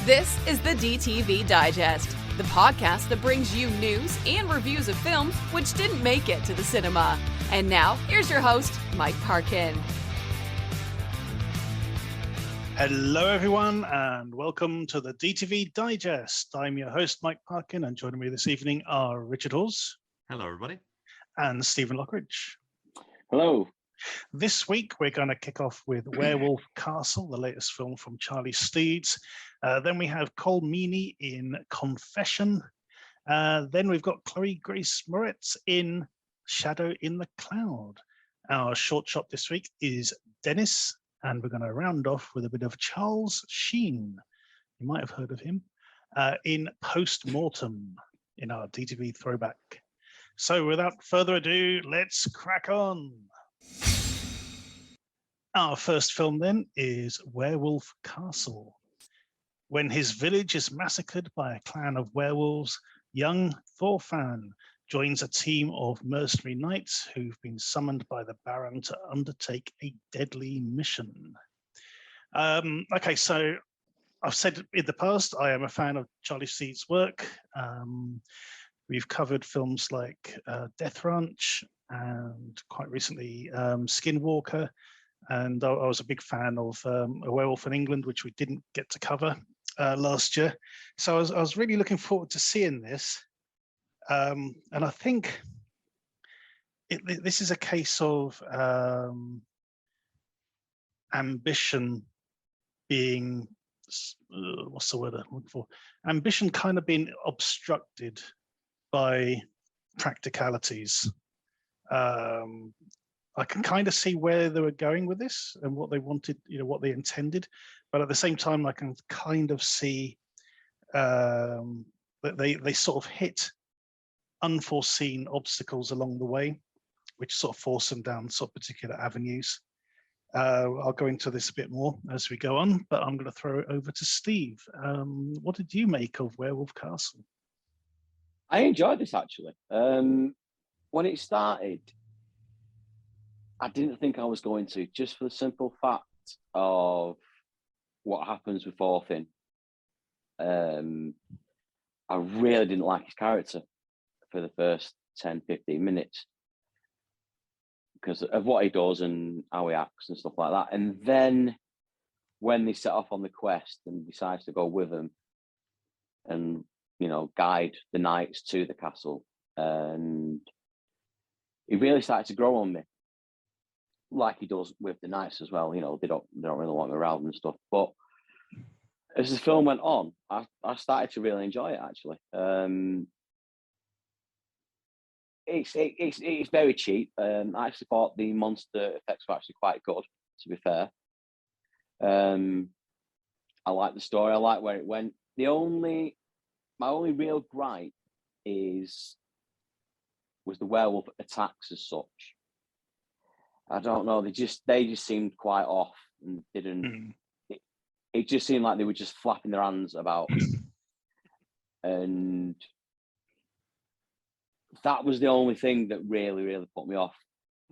This is the DTV Digest, the podcast that brings you news and reviews of films which didn't make it to the cinema. And now, here's your host, Mike Parkin. Hello, everyone, and welcome to the DTV Digest. I'm your host, Mike Parkin, and joining me this evening are Richard Hawes. Hello, everybody. And Stephen Lockridge. Hello. This week, we're going to kick off with Werewolf Castle, the latest film from Charlie Steeds. Then we have Colm Meaney in Confession. Then we've got Chloe Grace Moretz in Shadow in the Cloud. Our short shot this week is Dennis, and we're going to round off with a bit of Charles Sheen. You might have heard of him in Mortem in our DTV throwback. So without further ado, let's crack on. Our first film then is Werewolf Castle. When his village is massacred by a clan of werewolves, young Thorfinn joins a team of mercenary knights who've been summoned by the Baron to undertake a deadly mission. Okay, so I've said in the past, I am a fan of Charlie Steeds' work. We've covered films like Death Ranch and quite recently Skinwalker. And I was a big fan of A Werewolf in England, which we didn't get to cover last year. So I was really looking forward to seeing this. And I think this is a case of ambition being, what's the word I'm looking for? Ambition kind of being obstructed by practicalities. I can kind of see where they were going with this and what they wanted, what they intended. But at the same time, I can kind of see that they sort of hit unforeseen obstacles along the way, which sort of force them down sort of particular avenues. I'll go into this a bit more as we go on, but I'm going to throw it over to Steve. What did you make of Werewolf Castle? I enjoyed this, actually. When it started, I didn't think I was going to, just for the simple fact of what happens with Thorfinn. I really didn't like his character for the first 10, 15 minutes because of what he does and how he acts and stuff like that. And then when they set off on the quest and decides to go with him and, guide the knights to the castle, and he really started to grow on me, like he does with the knights as well. They don't really want me around and stuff. But as the film went on, I started to really enjoy it, actually. It's very cheap. I actually thought the monster effects were actually quite good, to be fair. I like the story. I like where it went. My only real gripe was the werewolf attacks as such. I don't know. They just seemed quite off and didn't. It just seemed like they were just flapping their hands about, and that was the only thing that really, really put me off.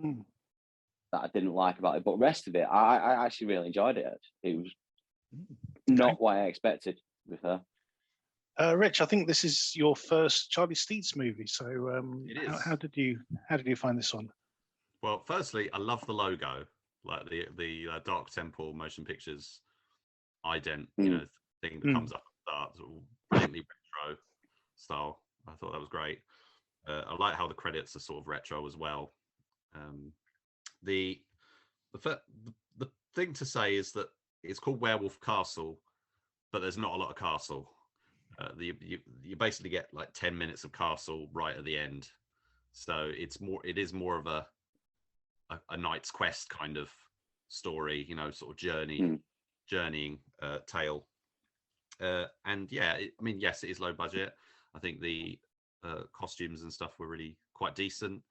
That I didn't like about it. But the rest of it, I actually really enjoyed it. It was not what I expected with her. Rich, I think this is your first Charlie Steeds movie. So, It is. How did you find this one? Well, firstly, I love the logo, like the Dark Temple Motion Pictures ident, thing that comes up at the start, sort of brilliantly retro style. I thought that was great. I like how the credits are sort of retro as well. The thing to say is that it's called Werewolf Castle, but there's not a lot of castle. You basically get like 10 minutes of castle right at the end, so it is more of a knight's quest kind of story, sort of journeying tale. And yeah, yes, it is low budget. I think the costumes and stuff were really quite decent,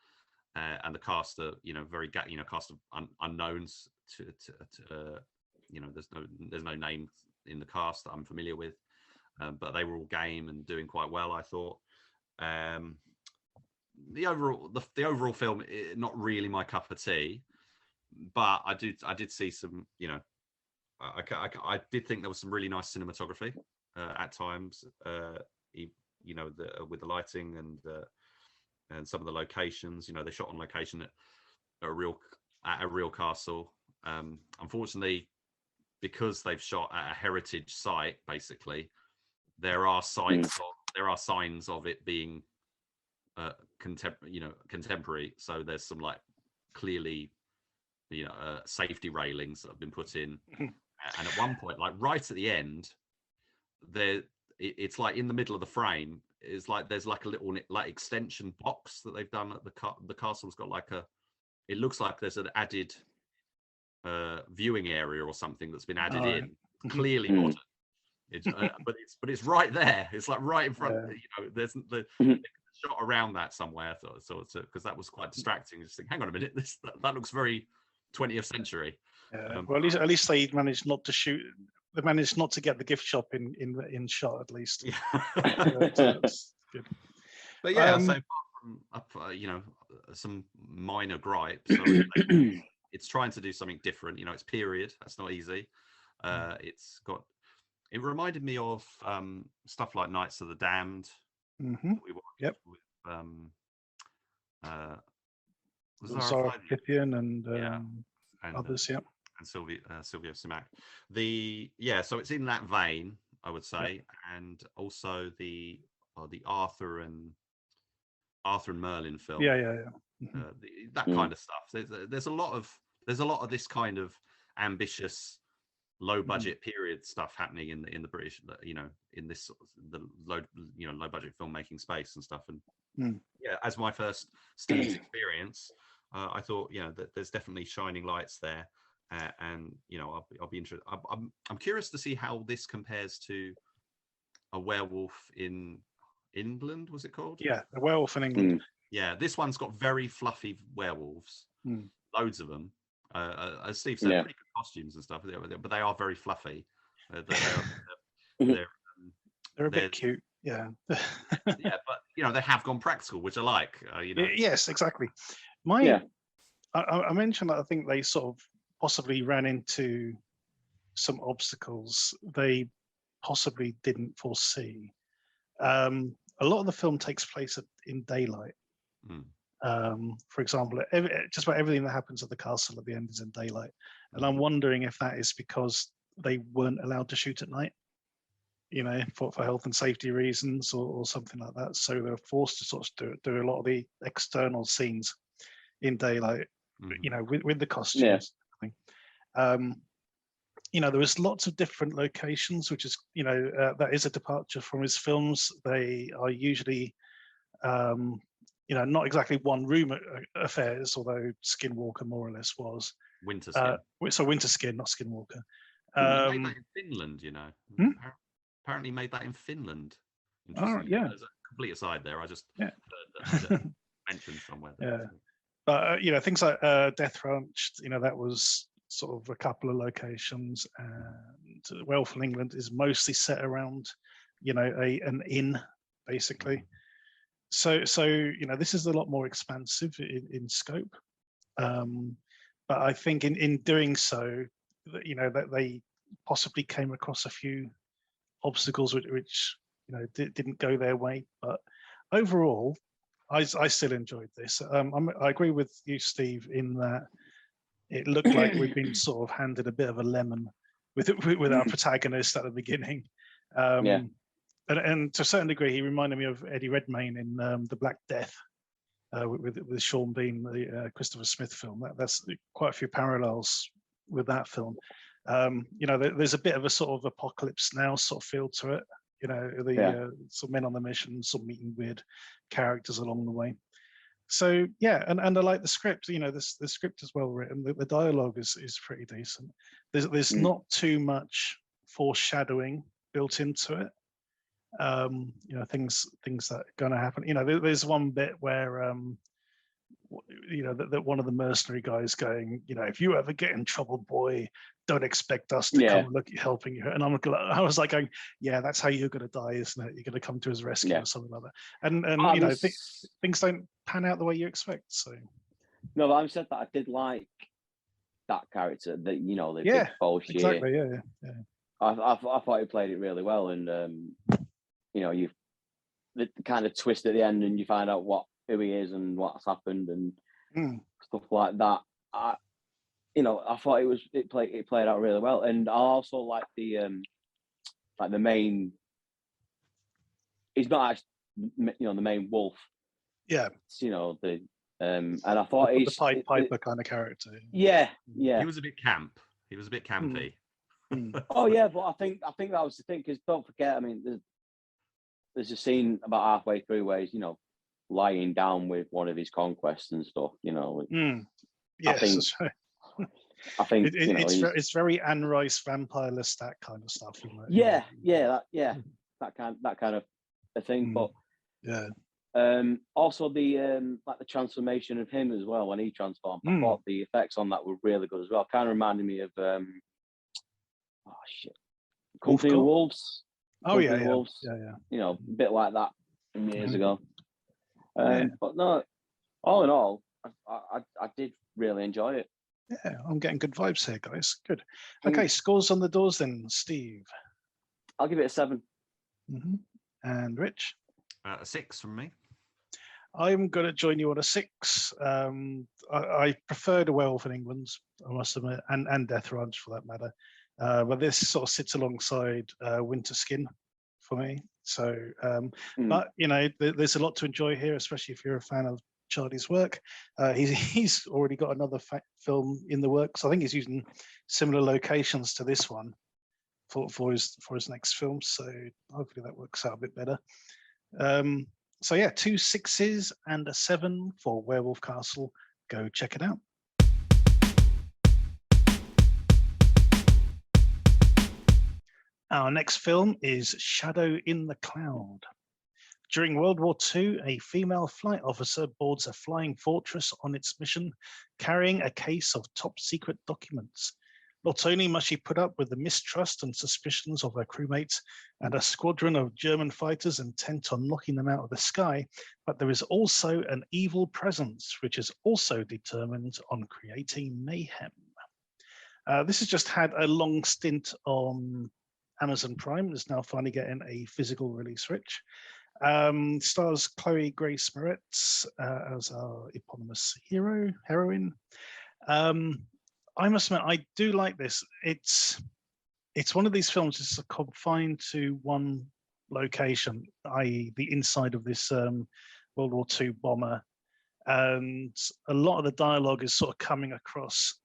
and the cast are very cast of unknowns to there's no name in the cast that I'm familiar with. But they were all game and doing quite well, I thought. The overall film, not really my cup of tea, but I did see some, I did think there was some really nice cinematography. at times. With the lighting and some of the locations. They shot on location at a real castle. Unfortunately, because they've shot at a heritage site, basically, there are signs of it being contemporary. So there's some like clearly safety railings that have been put in, and at one point, like right at the end, it's like in the middle of the frame is like there's like a little like extension box that they've done at the castle's got like it looks like there's an added viewing area or something that's been added in, clearly modern. But it's right there. It's like right in front. There's the shot around that somewhere. So because that was quite distracting. Just think, hang on a minute, that looks very 20th century. Well, at least they managed not to shoot. They managed not to get the gift shop in shot, at least. That's good. But yeah, so apart from some minor gripes, it's trying to do something different. It's period. That's not easy. It reminded me of stuff like Knights of the Damned. Yep. With Sarah Pythian and others. Yep. And Sylvia Simak. So it's in that vein, I would say, and also the Arthur and Merlin film. That kind of stuff. There's a lot of this kind of ambitious, low budget period stuff happening in the British, in this the low budget filmmaking space and stuff. And as my first Steeds experience, I thought that there's definitely shining lights there. And I'll be interested. I'm curious to see how this compares to a Werewolf in England. Was it called? Yeah, a Werewolf in England. Yeah, this one's got very fluffy werewolves, loads of them. As Steve said, pretty good costumes and stuff, but they are very fluffy. They're a bit cute. Yeah. Yeah, but they have gone practical, which I like. Yes, exactly. I mentioned that I think they sort of possibly ran into some obstacles they possibly didn't foresee. A lot of the film takes place in daylight. For example, just about everything that happens at the castle at the end is in daylight. And I'm wondering if that is because they weren't allowed to shoot at night, for health and safety reasons or something like that. So they're forced to sort of do a lot of the external scenes in daylight, with the costumes. There was lots of different locations, which is, that is a departure from his films. They are usually, not exactly one room affairs, although Skinwalker more or less was. Winter Skin. So Winter Skin, not Skinwalker. He made that in Finland, Apparently made that in Finland. Yeah. There's a complete aside there. I just heard that mentioned somewhere. Yeah. But things like Death Ranch, that was sort of a couple of locations, and Werewolf in England is mostly set around, an inn, basically. So this is a lot more expansive in scope. But I think in doing so, that they possibly came across a few obstacles which didn't go their way. But overall, I still enjoyed this. I agree with you, Steve, in that it looked like we'd been sort of handed a bit of a lemon with our protagonist at the beginning. And to a certain degree, he reminded me of Eddie Redmayne in The Black Death with Sean Bean, the Christopher Smith film. That's quite a few parallels with that film. There's a bit of a sort of Apocalypse Now sort of feel to it. Some men on the mission, some meeting weird characters along the way. So and I like the script. The script is well written. The dialogue is pretty decent. There's not too much foreshadowing built into it. Things that are going to happen. There's one bit where that one of the mercenary guys going, if you ever get in trouble, boy, don't expect us to come look helping you. And I was like going, yeah, that's how you're going to die, isn't it? You're going to come to his rescue or something like that. And things don't pan out the way you expect. So no, but I said that I did like that character, that the big bullshit. Exactly, yeah. I thought he played it really well, and the kind of twist at the end, and you find out who he is and what's happened and stuff like that. I thought it played out really well, and I also like the main. He's not actually, the main wolf. Yeah. And I thought the Pied Piper kind of character. Yeah. He was a bit camp. He was a bit campy. Oh yeah, but I think that was the thing, because don't forget, I mean, there's a scene about halfway through where he's lying down with one of his conquests and stuff. Yes, I think it's very Anne Rice Vampire List, that kind of stuff. That kind of a thing. But yeah. Also the transformation of him as well when he transformed. I thought the effects on that were really good as well. Kind of reminded me of Company of Wolves. Wolves. A bit like that from years ago. But no, all in all, I did really enjoy it. Yeah, I'm getting good vibes here, guys. Good. Okay, scores on the doors then, Steve. I'll give it a 7. And Rich? A 6 from me. I'm going to join you on a 6. I prefer the Werewolf in England, I must admit, and Death Ranch for that matter. But this sort of sits alongside Winter Skin for me. So, but there's a lot to enjoy here, especially if you're a fan of Charlie's work. He's already got another film in the works. I think he's using similar locations to this one for his next film. So hopefully that works out a bit better. So yeah, 2 6s and a 7 for Werewolf Castle. Go check it out. Our next film is Shadow in the Cloud. During World War II, a female flight officer boards a flying fortress on its mission, carrying a case of top-secret documents. Not only must she put up with the mistrust and suspicions of her crewmates and a squadron of German fighters intent on knocking them out of the sky, but there is also an evil presence which is also determined on creating mayhem. This has just had a long stint on Amazon Prime. It's now finally getting a physical release, Rich. Stars Chloe Grace Moretz as our eponymous heroine. I must admit, I do like this. It's one of these films that's confined to one location, i.e. the inside of this World War II bomber. And a lot of the dialogue is sort of coming across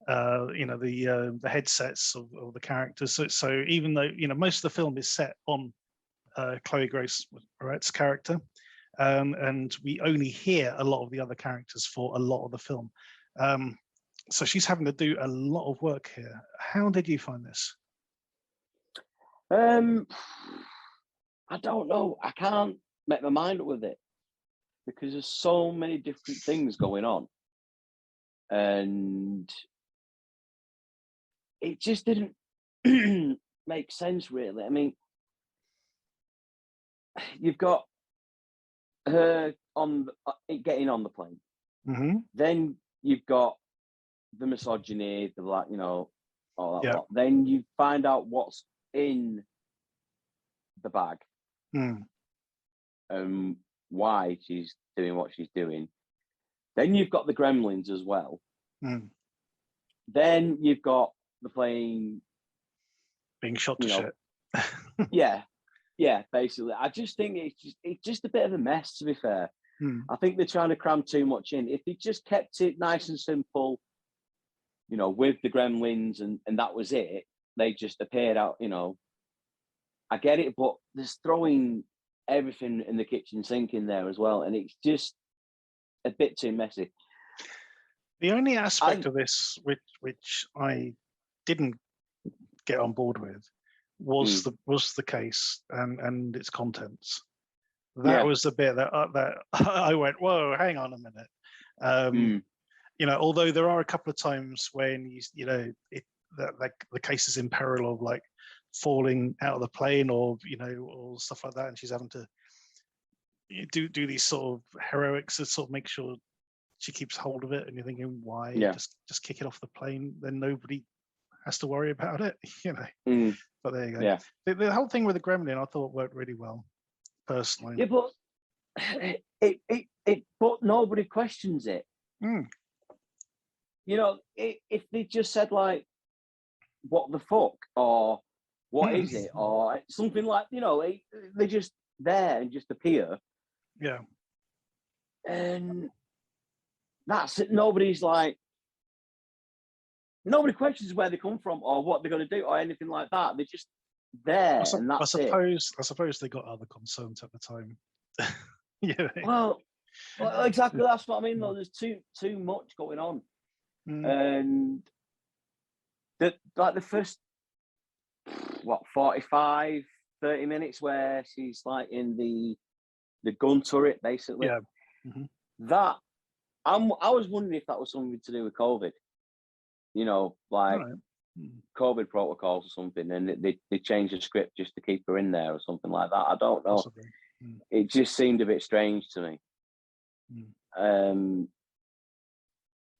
the headsets of the characters. So even though, most of the film is set on Chloe Grace Moretz's character, and we only hear a lot of the other characters for a lot of the film. So she's having to do a lot of work here. How did you find this? I don't know. I can't make my mind up with it because there's so many different things going on. And it just didn't make sense, really. I mean, you've got her getting on the plane. Then you've got the misogyny, all that lot. Then you find out what's in the bag, why she's doing what she's doing. Then you've got the gremlins as well. Then you've got the plane being shot to shit. yeah, basically. I just think it's just a bit of a mess, to be fair. I think they're trying to cram too much in. If they just kept it nice and simple, with the gremlins and that was it, they just appeared out, I get it, but there's throwing everything in the kitchen sink in there as well, and it's just a bit too messy. The only aspect of this which I didn't get on board with was the case and its contents. That was the bit that I went, whoa, hang on a minute. Although there are a couple of times when the case is in peril of like falling out of the plane or stuff like that, and she's having to do these sort of heroics to sort of make sure she keeps hold of it, and you're thinking, why? Just kick it off the plane, then nobody has to worry about it, you know. Mm. But there you go. Yeah. The whole thing with the gremlin, I thought worked really well, personally. Yeah, but but nobody questions it. Mm. You know, if they just said like, "What the fuck?" or "What is it?" or something like, you know, they're just there and just appear. Yeah. And that's it. Nobody questions where they come from or what they're going to do or anything like that. They're just there, and that's it. I suppose they got other concerns at the time. Yeah. Well, exactly. That's what I mean. Though there's too much going on, and the first 45, 30 minutes where she's like in the gun turret, basically. Yeah. That I was wondering if that was something to do with COVID. You know, like COVID protocols or something, and they changed the script just to keep her in there or something like that. I don't know. It just seemed a bit strange to me.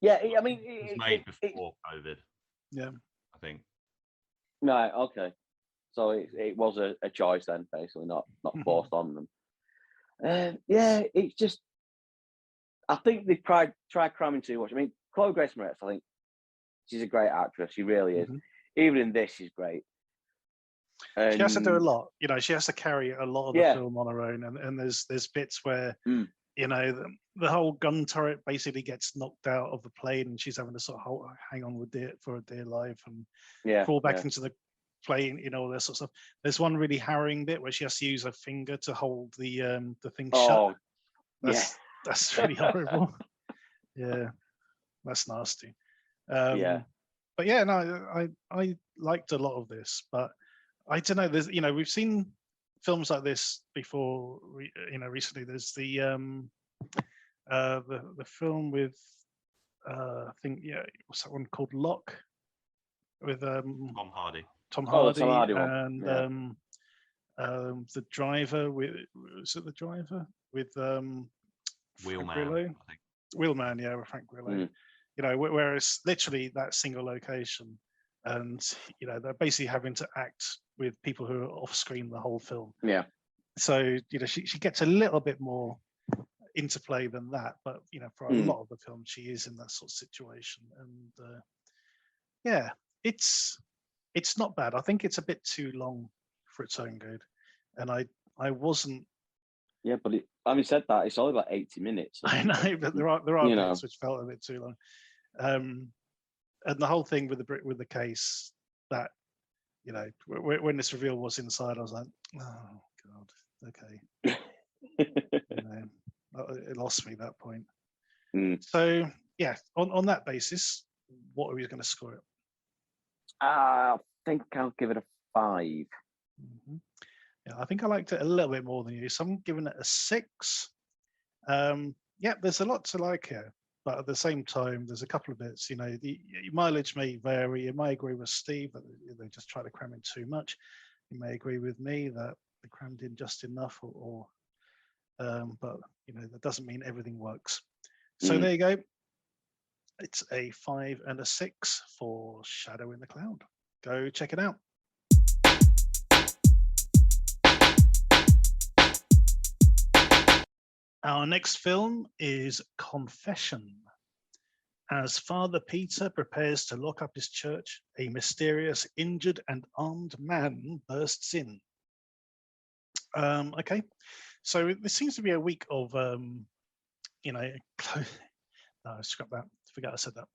Yeah, I mean, it was made before COVID. Yeah, I think. Right. Okay. So it was a choice then, basically, not forced on them. Yeah, it's just. I think they tried cramming too much. I mean, Chloe Grace Moretz, I think she's a great actress. She really is. Even in this, she's great. She has to do a lot. You know, she has to carry a lot of the film on her own. And there's bits where, you know, the whole gun turret basically gets knocked out of the plane and she's having to sort of hang on for a dear life and crawl back into the plane, you know, all that sort of stuff. There's one really harrowing bit where she has to use her finger to hold the thing shut. That's really horrible. Yeah, that's nasty. But yeah, no, I liked a lot of this, but I don't know. There's, you know, we've seen films like this before. You know, recently there's the film with I think what's that one called? Lock, with Tom Hardy. Tom Hardy and the driver with the driver with Wheelman, Grillo? I think. Wheelman, yeah, with Frank Grillo. You know, whereas literally that single location, and you know they're basically having to act with people who are off screen the whole film. Yeah. So you know she gets a little bit more interplay than that, but you know for a lot of the film she is in that sort of situation, and yeah, it's not bad. I think it's a bit too long for its own good, and I wasn't. Yeah, but having said that, it's only about 80 minutes. I know, but there are bits which felt a bit too long. And the whole thing with the case, that you know, when this reveal was inside, I was like, oh god, okay. You know, it lost me at that point. So yeah, on that basis, what are we going to score it? I think I'll give it a 5. Yeah, I think I liked it a little bit more than you, so I'm giving it a 6. Yeah, there's a lot to like here, but at the same time, there's a couple of bits. You know, the mileage may vary. You may agree with Steve that they just try to cram in too much. You may agree with me that they crammed in just enough, but you know that doesn't mean everything works. So there you go. It's a 5 and a 6 for Shadow in the Cloud. Go check it out. Our next film is Confession. As Father Peter prepares to lock up his church, a mysterious, injured and armed man bursts in. Okay, so this seems to be a week of, you know, no, scrap that. Forget I said that.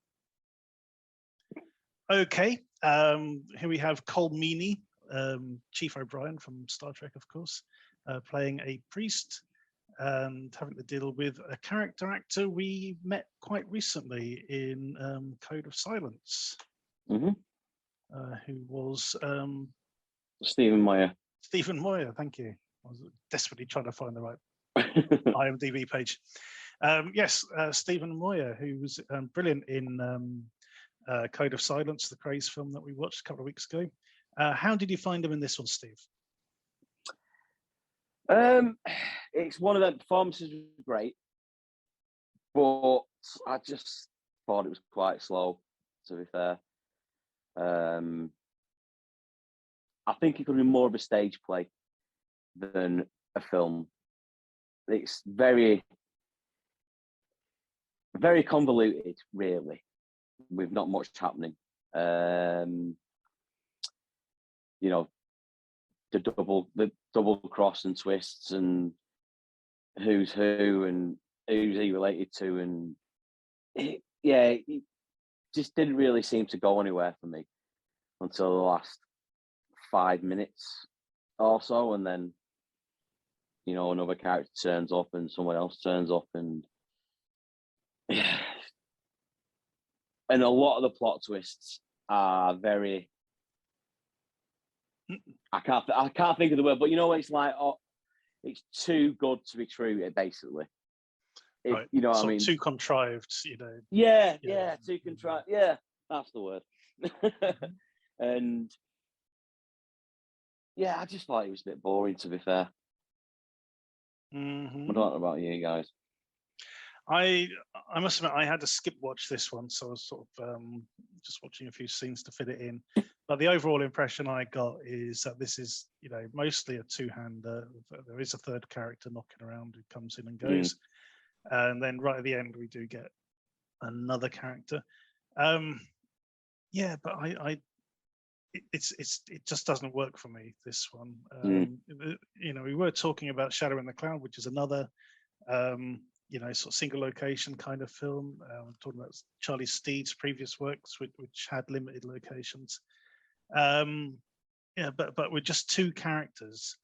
Okay, here we have Colm Meaney, Chief O'Brien from Star Trek, of course, playing a priest and having to deal with a character actor we met quite recently in Code of Silence, who was Stephen Moyer. Stephen Moyer, thank you. I was desperately trying to find the right IMDb page. Yes, Stephen Moyer, who was brilliant in Code of Silence, the Krays film that we watched a couple of weeks ago. How did you find him in this one, Steve? It's one of the performances was great, but I just thought it was quite slow, to be fair. I think it could be more of a stage play than a film. It's very, very convoluted, really, with not much happening. You know, the double cross and twists and who's who and who's he related to, and it just didn't really seem to go anywhere for me until the last 5 minutes or so, and then another character turns up and someone else turns up, and and a lot of the plot twists are very. I can't think of the word, but it's like, it's too good to be true. Basically, right. You know what I mean? Too contrived. Yeah, too contrived. Yeah, that's the word. And yeah, I just thought it was a bit boring, to be fair. Mm-hmm. I don't know about you guys. I must admit, I had to skip watch this one, so I was sort of just watching a few scenes to fit it in. But the overall impression I got is that this is, mostly a two-hander. There is a third character knocking around who comes in and goes, and then right at the end we do get another character. Yeah, but it just doesn't work for me, this one. We were talking about Shadow in the Cloud, which is another sort of single location kind of film. Talking about Charlie Steeds' previous works, which had limited locations. But with just two characters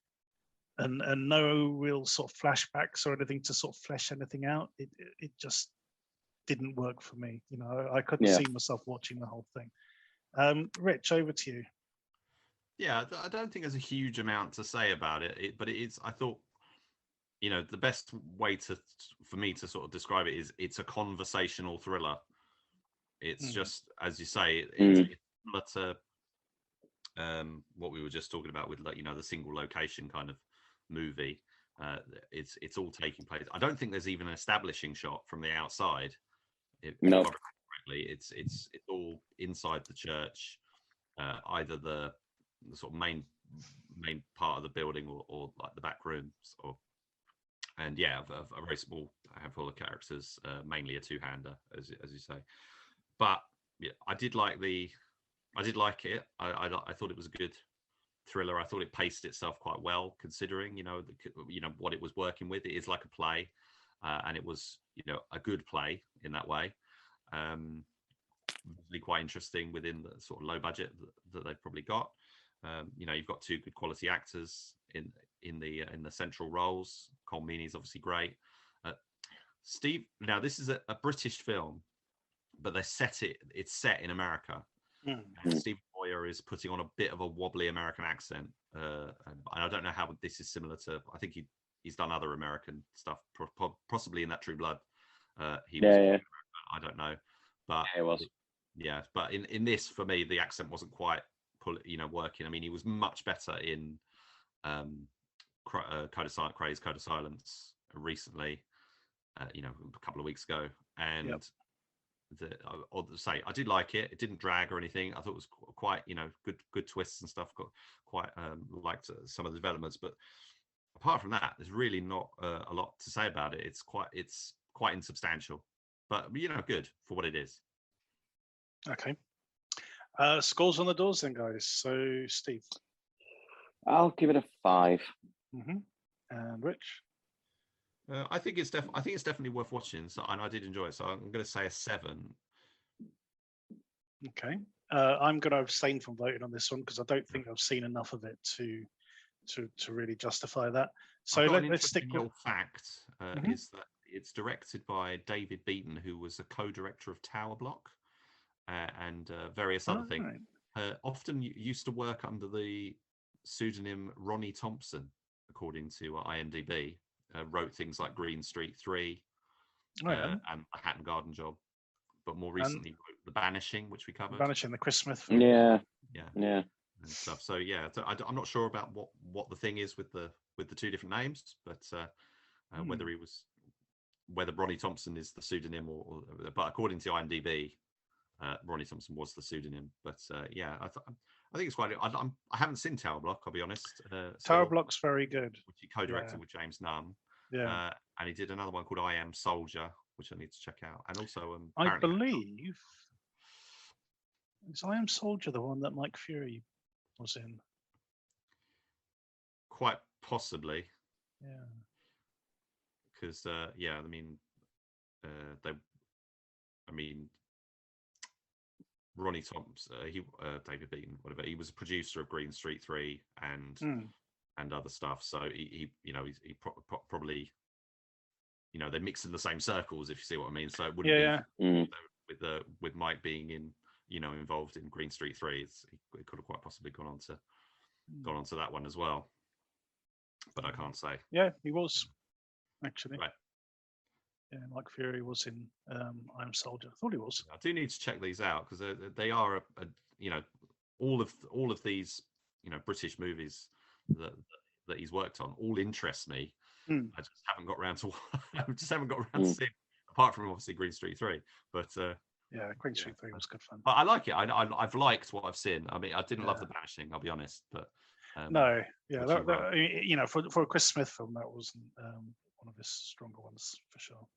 and no real sort of flashbacks or anything to sort of flesh anything out, it just didn't work for me. I couldn't see myself watching the whole thing. Rich, over to you. Yeah, I don't think there's a huge amount to say about it, but it is. I thought, the best way for me to sort of describe it is it's a conversational thriller. It's just, as you say, it's similar to what we were just talking about with, the single location kind of movie. It's all taking place. I don't think there's even an establishing shot from the outside. No. Correctly, it's all inside the church, either the sort of main part of the building or like the back rooms, and a very small handful of characters, mainly a two-hander, as you say. But yeah, I did like it. I thought it was a good thriller. I thought it paced itself quite well, considering what it was working with. It is like a play, and it was a good play in that way. Really quite interesting within the sort of low budget that they've probably got. You've got two good quality actors in the central roles. Colm Meaney is obviously great. Steve, now this is a British film, but it's set in America. And Steve Moyer is putting on a bit of a wobbly American accent, and I don't know how this is similar to. I think he's done other American stuff, possibly in that True Blood. I don't know, but it was. Yeah, but in this, for me, the accent wasn't quite working. I mean, he was much better in Krays Code of Silence recently, a couple of weeks ago, and I did like it. It didn't drag or anything. I thought it was quite good twists and stuff. Got quite liked some of the developments, but apart from that, there's really not a lot to say about it. It's quite insubstantial, but good for what it is. Okay. Scores on the doors then, guys. So, Steve. I'll give it a 5. And Rich. I think it's definitely worth watching. So, and I did enjoy it. So I'm going to say a 7. Okay. I'm going to abstain from voting on this one because I don't think I've seen enough of it to really justify that. So let's stick with fact is that it's directed by David Beaton, who was a co-director of Tower Block and various other things. Right. Often used to work under the pseudonym Ronnie Thompson, according to IMDb. Wrote things like Green Street 3 and The Hatton Garden Job, but more recently wrote The Banishing, which we covered. Banishing, the Chris Smith film. Yeah. And stuff. So I'm not sure about what the thing is with the two different names, but whether Ronnie Thompson is the pseudonym or but according to IMDb, Ronnie Thompson was the pseudonym, but yeah, I think it's quite. I haven't seen Tower Block, I'll be honest. Tower Block's very good. Which he co-directed with James Nunn. Yeah, and he did another one called I Am Soldier, which I need to check out. And also, I believe is I Am Soldier the one that Mike Fury was in? Quite possibly. Yeah. Because Ronnie Thompson, David Beaton, whatever. He was a producer of Green Street 3 and other stuff. So he probably, they're mixing the same circles, if you see what I mean. So it wouldn't be with Mike being involved in Green Street 3. It could have quite possibly gone on to that one as well. But I can't say. Yeah, he was actually. Right. Yeah, Mike Fury was in I Am Soldier. I thought he was. I do need to check these out because they are all of these British movies that he's worked on all interest me. I just haven't got around to seeing, apart from obviously Green Street 3. But yeah, Green Street 3 was good fun. But I like it. I've liked what I've seen. I mean, I didn't love The Vanishing, I'll be honest, but no, yeah, for a Chris Smith film, that wasn't one of his stronger ones for sure.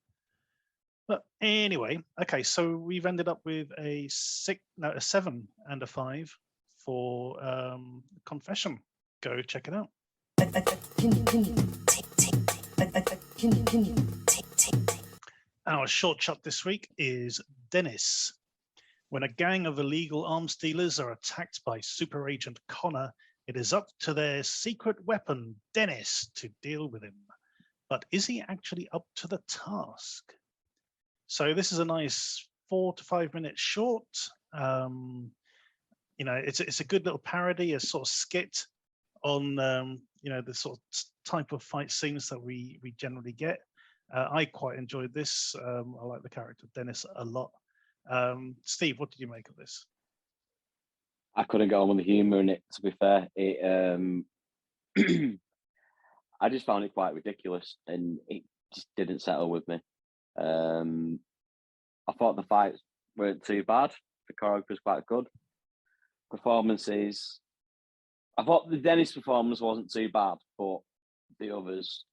But anyway, okay, so we've ended up with a 7 and a 5 for Confession. Go check it out. Our short shot this week is Dennis. When a gang of illegal arms dealers are attacked by super agent Connor, it is up to their secret weapon, Dennis, to deal with him. But is he actually up to the task? So this is a nice 4 to 5 minute short. It's a good little parody, a sort of skit on the sort of type of fight scenes that we generally get. I quite enjoyed this. I like the character of Dennis a lot. Steve, what did you make of this? I couldn't get on with the humour in it, to be fair. I just found it quite ridiculous and it just didn't settle with me. I thought the fights weren't too bad. The choreography was quite good. Performances, I thought the Dennis performance wasn't too bad, but the others,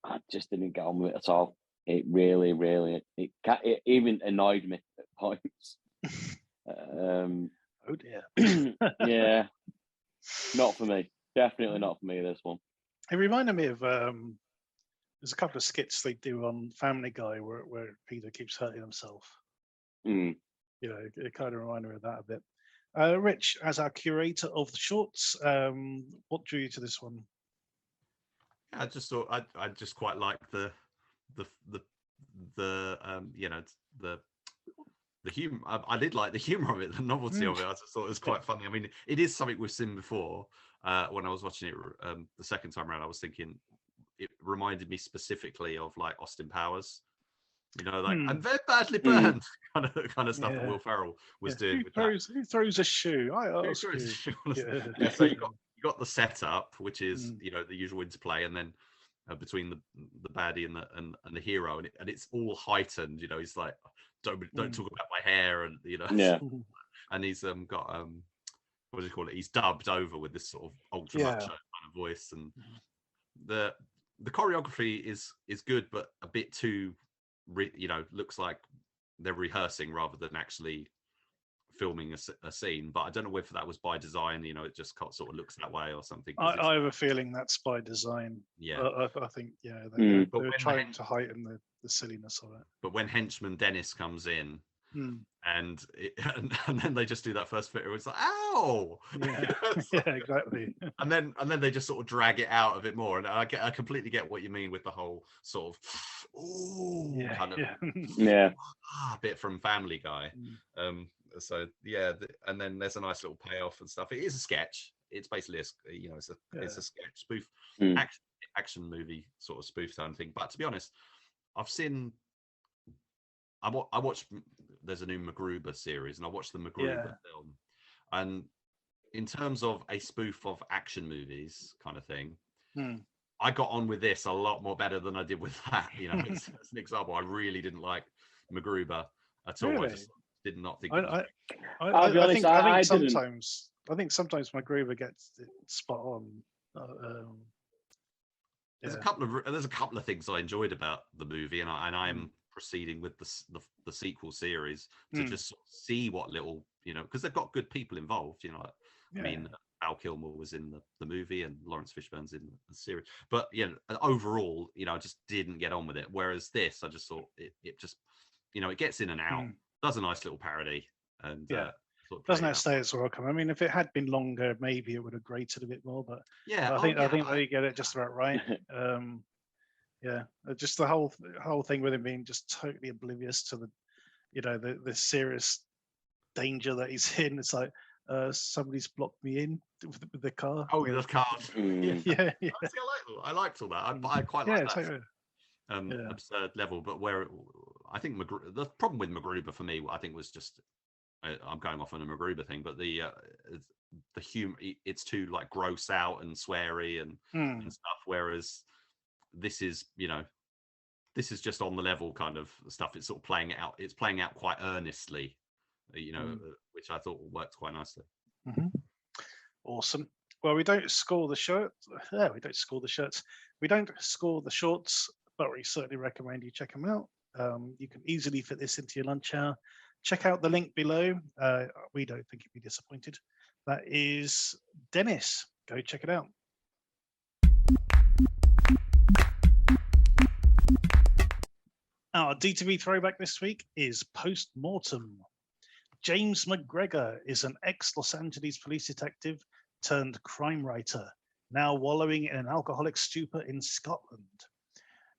I just didn't get on with it at all. It really, it even annoyed me at points. Oh dear. Yeah, not for me. Definitely not for me, this one. It reminded me of there's a couple of skits they do on Family Guy where Peter keeps hurting himself. It kind of reminded me of that a bit. Rich, as our curator of the shorts, what drew you to this one? I just thought I just quite like the humor. I did like the humor of it, the novelty of it. I just thought it was quite funny. I mean, it is something we've seen before. When I was watching it the second time around, I was thinking it reminded me specifically of like Austin Powers. I'm very badly burned, kind of stuff that Will Ferrell was doing. Who throws a shoe? So you got the setup, which is the usual interplay, and then between the baddie and the hero, and it's all heightened. He's like, don't talk about my hair, and and he's got what do you call it? He's dubbed over with this sort of ultra macho kind of voice, and the choreography is good, but a bit too. Looks like they're rehearsing rather than actually filming a scene. But I don't know whether that was by design. It just sort of looks that way or something. I have a feeling that's by design. Yeah, I think they're trying to heighten the silliness of it. But when henchman Dennis comes in, and then they just do that first bit, it's like, ow, yeah, exactly. and then they just sort of drag it out a bit more, and I completely get what you mean with the whole sort of bit from Family Guy. And then there's a nice little payoff and stuff. It is a sketch. It's basically it's a sketch spoof, action movie sort of spoof kind of thing. But to be honest, I watched. There's a new MacGruber series, and I watched the MacGruber film. And in terms of a spoof of action movies, kind of thing, I got on with this a lot more better than I did with that. As an example, I really didn't like MacGruber at all. Really? did not think. I I'll be honest, I didn't. I think sometimes MacGruber gets it spot on. There's a couple of things I enjoyed about the movie, and I'm proceeding with the sequel series to just see what little, because they've got good people involved. I mean, Val Kilmer was in the movie, and Lawrence Fishburne's in the series. But overall, I just didn't get on with it. Whereas this, I just thought it just, it gets in and out, does a nice little parody, and sort of doesn't have to stay as welcome. I mean, if it had been longer, maybe it would have grated a bit more. But I think they get it just about right. Just the whole thing with him being just totally oblivious to the serious danger that he's in. It's like somebody's blocked me in with the car. Oh, he does cars. Yeah. I liked all that. I quite like that. Totally. Absurd level, but where I think the problem with MacGruber for me, I think, was just I'm going off on a MacGruber thing, but the humor, it's too like gross out and sweary and stuff, whereas this is just on the level kind of stuff. It's sort of playing out quite earnestly, which I thought worked quite nicely. Awesome. Well, we don't score the shirts. We don't score the shirts. We don't score the shorts, but we certainly recommend you check them out. You can easily fit this into your lunch hour. Check out the link below. We don't think you'd be disappointed. That is Dennis. Go check it out. Our DTV throwback this week is Post-Mortem. James McGregor is an ex-Los Angeles police detective turned crime writer, now wallowing in an alcoholic stupor in Scotland.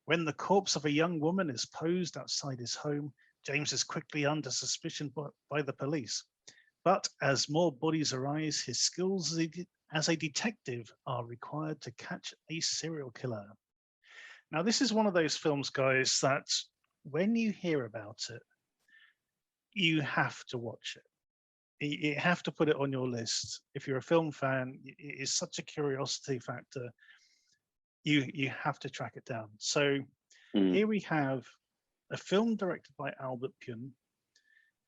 When the corpse of a young woman is posed outside his home, James is quickly under suspicion by the police. But as more bodies arise, his skills as a detective are required to catch a serial killer. Now, this is one of those films, guys, that when you hear about it, you have to watch it. You have to put it on your list. If you're a film fan, it is such a curiosity factor. You have to track it down. So here we have a film directed by Albert Pyun,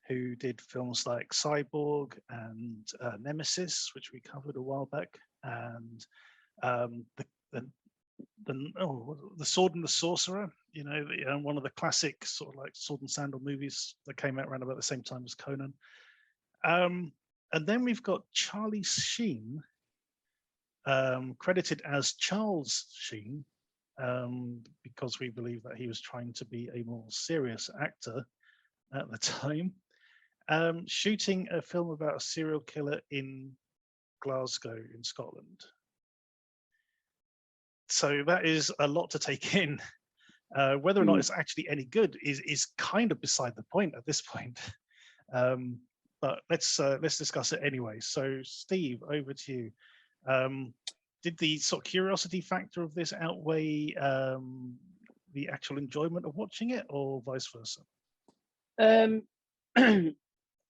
who did films like Cyborg and Nemesis, which we covered a while back, and the Sword and the Sorcerer, one of the classic sort of like sword and sandal movies that came out around about the same time as Conan. And then we've got Charlie Sheen, credited as Charles Sheen, because we believe that he was trying to be a more serious actor at the time, shooting a film about a serial killer in Glasgow in Scotland. So that is a lot to take in. Whether or not it's actually any good is kind of beside the point at this point. But let's discuss it anyway. So Steve, over to you. Did the sort of curiosity factor of this outweigh the actual enjoyment of watching it, or vice versa?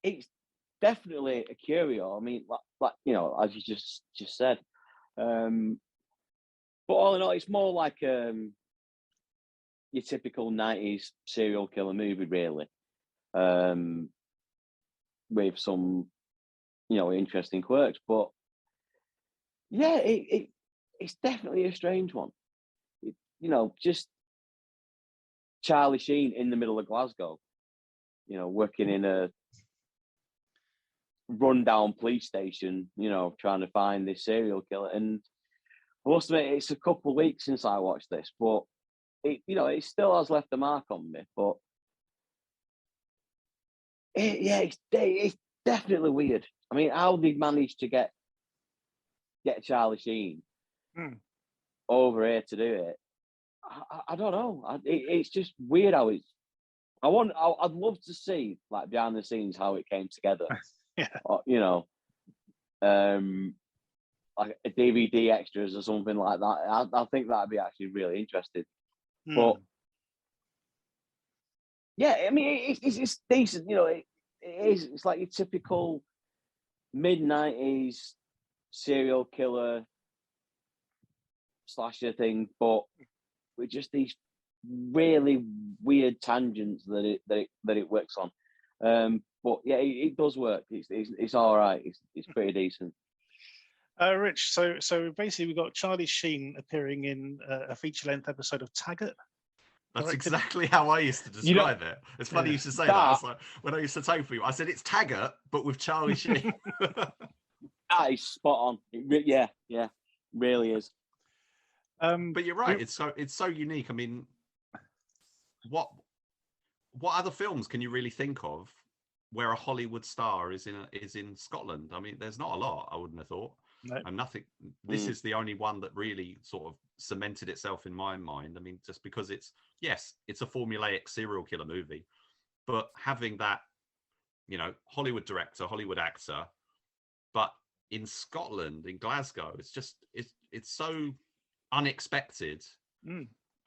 It's definitely a curio. I mean, like as you just said. But all in all, it's more like your typical 90s serial killer movie, really, with some, interesting quirks. But yeah, it's definitely a strange one. Just Charlie Sheen in the middle of Glasgow, working in a rundown police station, trying to find this serial killer. And I must admit, it's a couple of weeks since I watched this, but it still has left a mark on me. But it's definitely weird. I mean, how did he manage to get Charlie Sheen over here to do it? I don't know. It's just weird how it's. I'd love to see like behind the scenes how it came together. Like a DVD extras or something like that. I think that'd be actually really interesting. But yeah, I mean, it's decent. It's like your typical mid-90s serial killer slasher thing, but with just these really weird tangents that it works on. But yeah, it does work. It's all right. It's pretty decent. Rich, so basically we've got Charlie Sheen appearing in a feature-length episode of Taggart. That's directed- exactly how I used to describe it. It's funny Yeah. you should say that. I was like, when I used to take people, I said it's Taggart, but with Charlie Sheen. That is spot on. Yeah, really is. But you're right. It's so unique. I mean, what other films can you really think of where a Hollywood star is in Scotland? I mean, there's not a lot. I wouldn't have thought. No. And nothing. This is the only one that really sort of cemented itself in my mind. I mean, just because it's a formulaic serial killer movie, but having that, Hollywood director, Hollywood actor, but in Scotland, in Glasgow, it's so unexpected.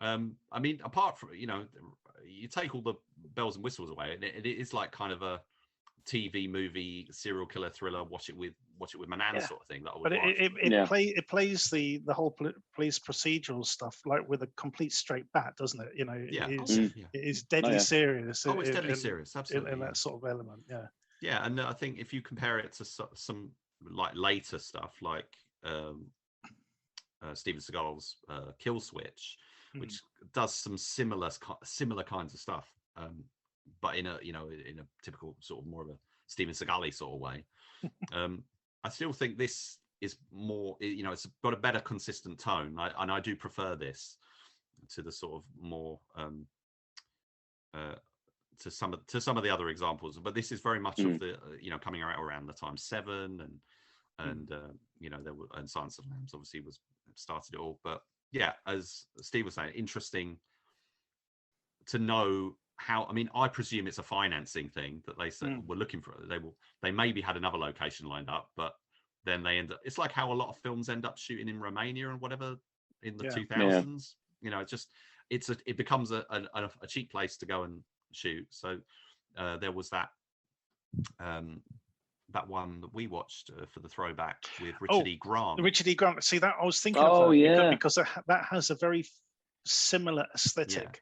I mean, apart from you take all the bells and whistles away, and it is like kind of a TV movie serial killer thriller. Watch it with my nan sort of thing. That I would watch. It plays the whole police procedural stuff like with a complete straight bat, doesn't it? It is deadly serious. Oh, it's deadly serious, absolutely. In that sort of element, yeah. Yeah, and I think if you compare it to some like later stuff, like Steven Seagal's Kill Switch, which does some similar kinds of stuff, but in a typical sort of more of a Steven Seagal-y sort of way. I still think this is more, it's got a better consistent tone, and I do prefer this to the sort of more to some of the other examples. But this is very much of the coming out around the time Seven and there were, and Silence of the Lambs obviously started it all. But yeah, as Steve was saying, interesting to know how. I mean, I presume it's a financing thing that they said we're looking for. They maybe had another location lined up, but then they end up. It's like how a lot of films end up shooting in Romania and whatever in the 2000s. It becomes a cheap place to go and shoot. So there was that one that we watched for the throwback with Richard E. Grant. Richard E. Grant. See, that I was thinking of that because that has a very similar aesthetic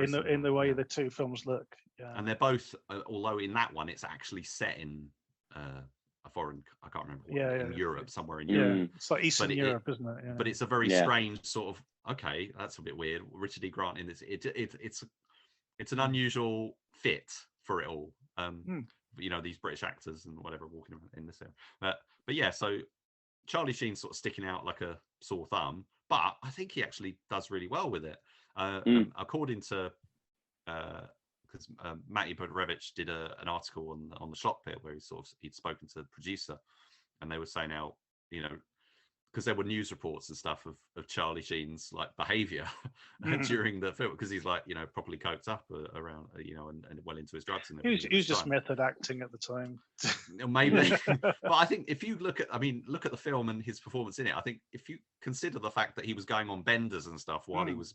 in the way the two films look. Yeah. And they're both, although in that one it's actually set in a foreign, I can't remember what, in Europe, somewhere in Europe. Yeah, it's like Eastern Europe, isn't it? Yeah. But it's a very strange sort of, okay, that's a bit weird. Richard E. Grant in this, it's an unusual fit for it all. These British actors and whatever walking around in this area. But yeah, so Charlie Sheen's sort of sticking out like a sore thumb, but I think he actually does really well with it. According to because Matty Budrevich did an article on the Schlock Pit where he'd spoken to the producer, and they were saying how because there were news reports and stuff of Charlie Sheen's like behavior during the film, because he's like properly coked up around and well into his drugs. And he was just method acting at the time. Maybe, but I think if you look at the film and his performance in it, I think if you consider the fact that he was going on benders and stuff while he was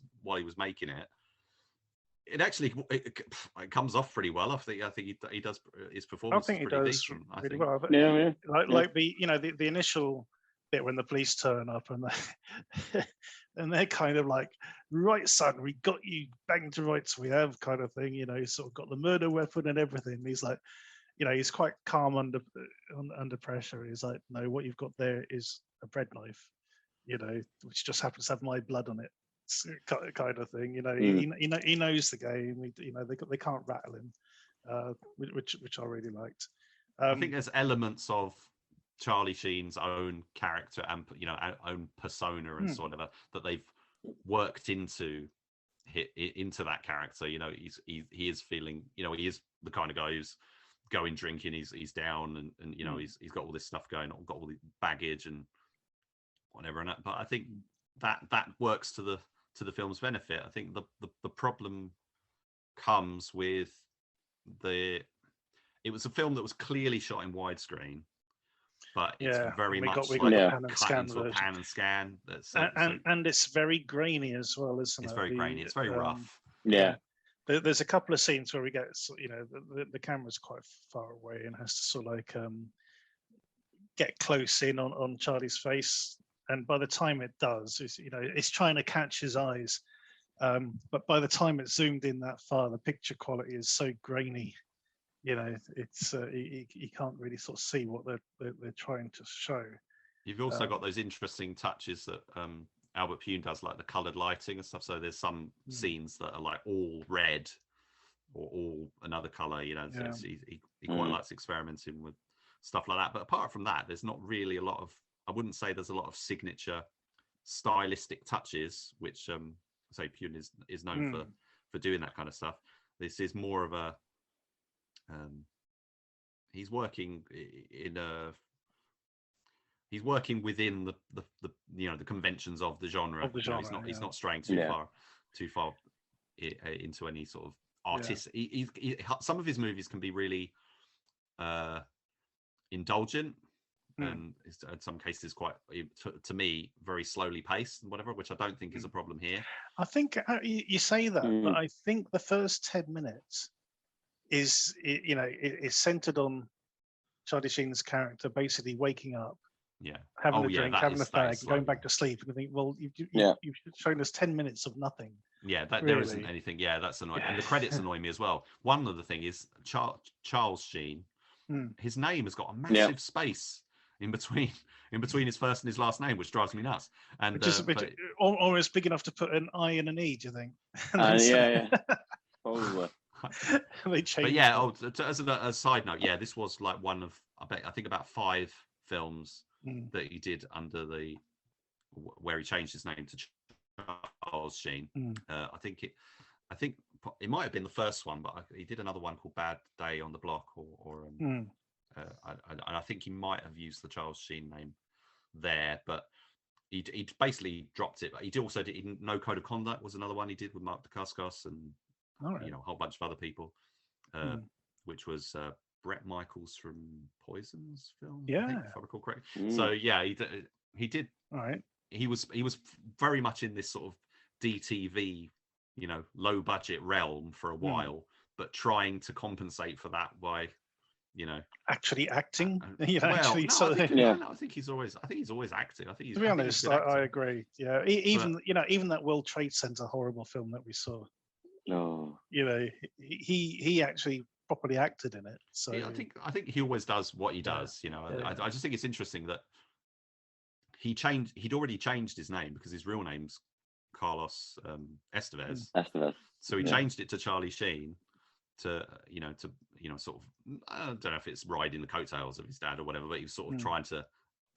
making it, it actually it comes off pretty well. I think he does his performance. I think he does decent, really well. But like the initial bit when the police turn up and they're kind of like, right, son, we got you banged to rights, we have, kind of thing. He's sort of got the murder weapon and everything. He's like, he's quite calm under pressure. He's like, no, what you've got there is a bread knife, which just happens to have my blood on it, kind of thing. He knows the game. They can't rattle him, which I really liked. I think there's elements of Charlie Sheen's own character and own persona and sort of that they've worked into that character. He is feeling, he is the kind of guy who's going drinking, he's down and he's got all this stuff going on, got all the baggage and whatever. And but I think that works to the film's benefit. I think the problem comes with it was a film that was clearly shot in widescreen, but it's very much like cut into a pan and scan. And it's very grainy as well, isn't it? It's very grainy. It's very rough. Yeah. There's a couple of scenes where we get, the camera's quite far away and has to sort of like get close in on Charlie's face. And by the time it does, it's trying to catch his eyes. But by the time it's zoomed in that far, the picture quality is so grainy. you know, it's you can't really sort of see what they're trying to show. You've also got those interesting touches that Albert Pune does, like the coloured lighting and stuff. So there's some scenes that are like all red or all another colour. You know, so he quite likes experimenting with stuff like that. But apart from that, there's not really a lot of. I wouldn't say there's a lot of signature stylistic touches, which say Pune is known for doing that kind of stuff. This is more of a he's working within the you know, the conventions of the genre. He's not straying too far into any sort of artist. He some of his movies can be really indulgent, and in some cases quite, to me, very slowly paced and whatever, which I don't think is a problem here. I think you say that, but I think the first 10 minutes is centered on Charlie Sheen's character basically waking up, having a drink, having a fag, going back to sleep, and I think, well, you've shown us 10 minutes of nothing. Yeah, there isn't anything. Yeah, that's annoying. And the credits annoy me as well. One other thing is Charles Sheen. His name has got a massive space in between his first and his last name, which drives me nuts. And which is almost big enough to put an I and an E, do you think? Probably. They changed. But as a side note, this was like one of I think about 5 films that he did under where he changed his name to Charles Sheen. I think it might have been the first one, but he did another one called Bad Day on the Block, and I think he might have used the Charles Sheen name there, but he basically dropped it. But he also did No Code of Conduct was another one he did with Mark Dacascos and a whole bunch of other people, which was Bret Michaels from Poison's film, I think, if I recall correctly. So he did. All right. He was very much in this sort of DTV, low budget realm for a while, but trying to compensate for that by, actually acting. I think he's always acting. I think to be honest, I agree. Yeah, even that World Trade Center horrible film that we saw. No, he actually properly acted in it. So I think he always does what he does. I just think it's interesting that he'd already changed his name, because his real name's Carlos Estevez. So he changed it to Charlie Sheen to sort of, I don't know if it's riding the coattails of his dad or whatever, but he was sort of trying to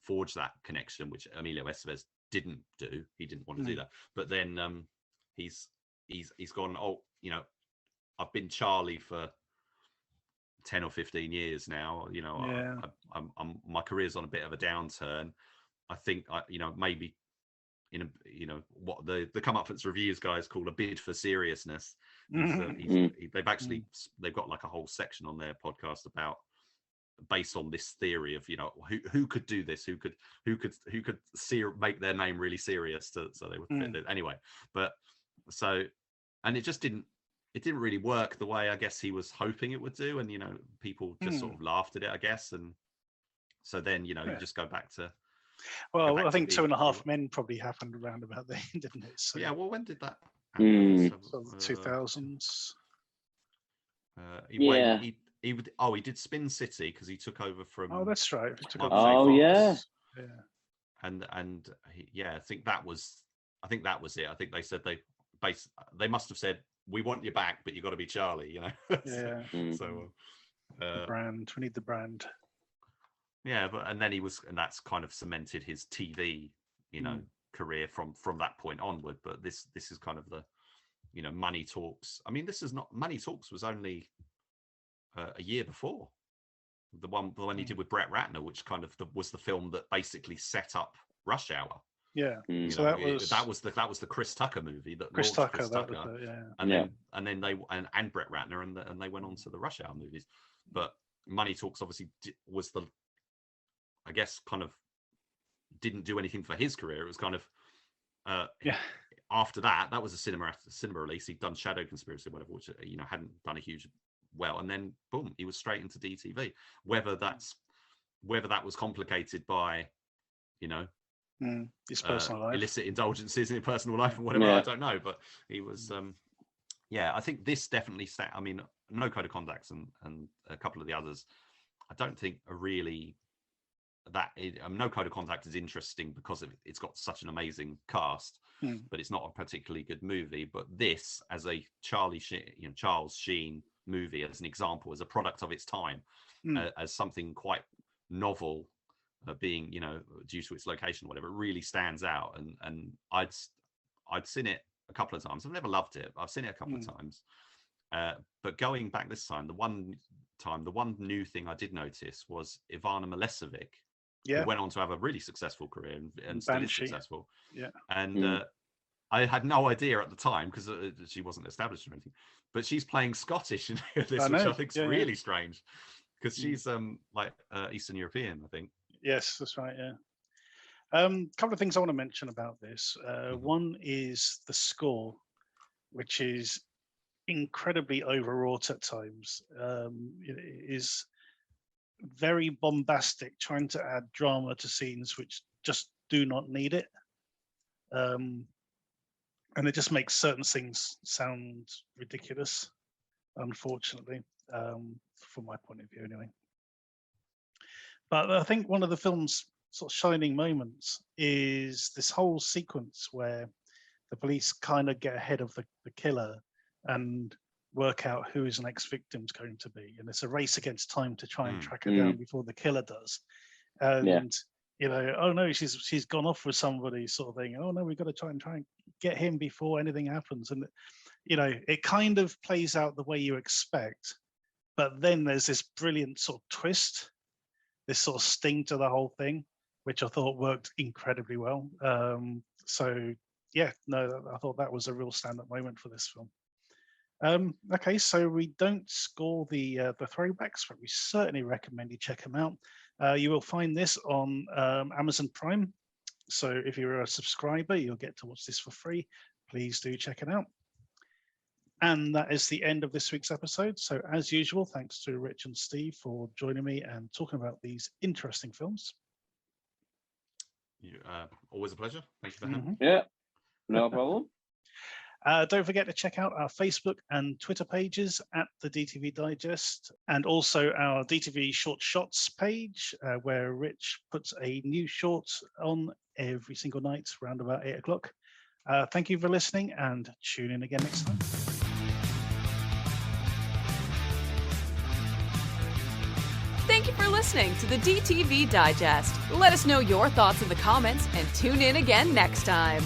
forge that connection, which Emilio Estevez didn't do. He didn't want to do that. But then he's gone, I've been Charlie for 10 or 15 years now. I'm my career's on a bit of a downturn. I think maybe in what the comeuppance reviews guys call a bid for seriousness. They've got like a whole section on their podcast about, based on this theory of who could do this, who could make their name really serious, so they would fit it anyway. But so, and it just didn't really work the way I guess he was hoping it would do, and people just sort of laughed at it, I guess, and so then you just go back to. Well, I think 2.5 Men probably happened around about then, didn't it? So, well, when did that happen? So the 2000s. He did Spin City, because he took over from. Oh, that's right. Yeah. And I think that was it. I think they said they must have said, we want you back, but you got to be Charlie, Yeah. So the brand. We need the brand. Yeah, and then and that's kind of cemented his TV, career from that point onward. But this is kind of the, Money Talks. I mean, Money Talks was only a year before the one he did with Brett Ratner, which kind of was the film that basically set up Rush Hour. Yeah. So that was the Chris Tucker movie that Chris Tucker. And then they and Brett Ratner and they went on to the Rush Hour movies. But Money Talks obviously was the, I guess, kind of didn't do anything for his career. It was kind of after that was a cinema release. He'd done Shadow Conspiracy or whatever, which hadn't done a huge well, and then boom, he was straight into DTV. Whether that was complicated by his personal life, illicit indulgences in his personal life or whatever, I don't know, but he was I think this definitely set. I mean, No Code of Contacts and a couple of the others, I don't think are really No Code of Contact is interesting because it's got such an amazing cast, but it's not a particularly good movie. But this, as a Charles Sheen movie, as an example, as a product of its time, as something quite novel, being due to its location, whatever, it really stands out. And I'd seen it a couple of times. I've never loved it. I've seen it a couple of times. But going back this time, the one new thing I did notice was Ivana Milesevic, who went on to have a really successful career and still is successful. Yeah. And I had no idea at the time because she wasn't established or anything, but she's playing Scottish in this, which I think is really strange because she's like Eastern European, I think. Yes, that's right. Yeah. A couple of things I want to mention about this. One is the score, which is incredibly overwrought at times. It is very bombastic, trying to add drama to scenes which just do not need it. And it just makes certain things sound ridiculous, unfortunately, from my point of view anyway. But I think one of the film's sort of shining moments is this whole sequence where the police kind of get ahead of the killer and work out who his next victim's going to be. And it's a race against time to try and track her down before the killer does. And, oh no, she's gone off with somebody, sort of thing. Oh no, we've got to try and get him before anything happens. And, it kind of plays out the way you expect. But then there's this brilliant sort of twist, this sort of sting to the whole thing, which I thought worked incredibly well. I thought that was a real stand-up moment for this film. Okay, so we don't score the throwbacks, but we certainly recommend you check them out. You will find this on Amazon Prime. So if you're a subscriber, you'll get to watch this for free. Please do check it out. And that is the end of this week's episode. So as usual, thanks to Rich and Steve for joining me and talking about these interesting films. Always a pleasure. Thank you for having me. Yeah, no problem. Don't forget to check out our Facebook and Twitter pages at the DTV Digest, and also our DTV Short Shots page, where Rich puts a new short on every single night around about 8 o'clock. Thank you for listening, and tune in again next time. Thank you for listening to the DTV Digest. Let us know your thoughts in the comments and tune in again next time.